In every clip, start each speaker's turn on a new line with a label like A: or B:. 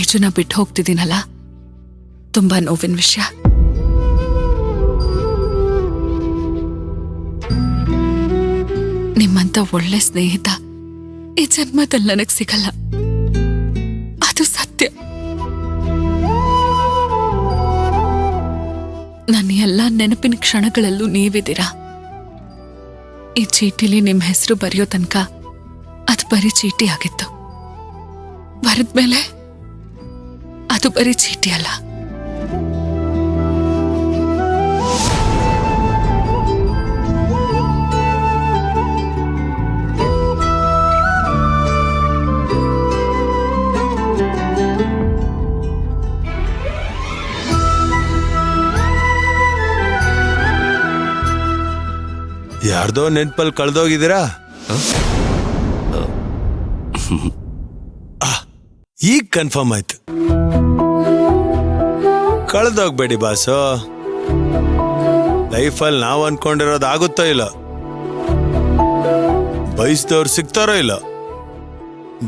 A: ತೇಜುನ ಬಿಟ್ಟು ಹೋಗ್ತಿದ್ದೀನಲ್ಲ, ತುಂಬಾ ನೋವಿನ ವಿಷಯ. ನಿಮ್ಮಂತ ಒಳ್ಳೆ ಸ್ನೇಹಿತ ಈ ಜನ್ಮದಲ್ಲಿ ನನಗ್ ಸಿಗಲ್ಲ, ಅದು ಸತ್ಯ. ನನ್ನ ಎಲ್ಲ ನೆನಪಿನ ಕ್ಷಣಗಳಲ್ಲೂ ನೀವಿದ್ದೀರಾ. ಈ ಚೀಟಿಲಿ ನಿಮ್ ಹೆಸರು ಬರೆಯೋ ತನಕ ಅದು ಬರೀ ಚೀಟಿ ಆಗಿತ್ತು. ಬರೆದ್ಮೇಲೆ ಅದು ಬರೀ ಚೀಟಿ ಅಲ್ಲ,
B: ಯಾರ್ದೋ ನೆನ್ಪಲ್ಲಿ ಕಳೆದೋಗಿದ್ದೀರಾ? ಈಗ ಕನ್ಫರ್ಮ್ ಆಯ್ತು. ಕಳೆದೋಗ್ಬೇಡಿ ಬಾಸು. ಲೈಫಲ್ಲಿ ನಾವು ಅನ್ಕೊಂಡಿರೋದು ಆಗುತ್ತೋ ಇಲ್ಲ, ಬಯಸ್ದವ್ರು ಸಿಗ್ತಾರೋ ಇಲ್ಲ,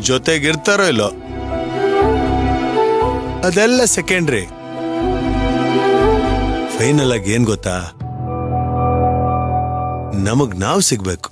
B: ಜೊತೆಗಿರ್ತಾರೋ ಇಲ್ಲ, ಅದೆಲ್ಲ ಸೆಕೆಂಡ್ರಿ. ಫೈನಲ್ ಆಗಿ ಏನ್ ಗೊತ್ತಾ, ನಮಗ್ ನಾವು ಸಿಗ್ಬೇಕು.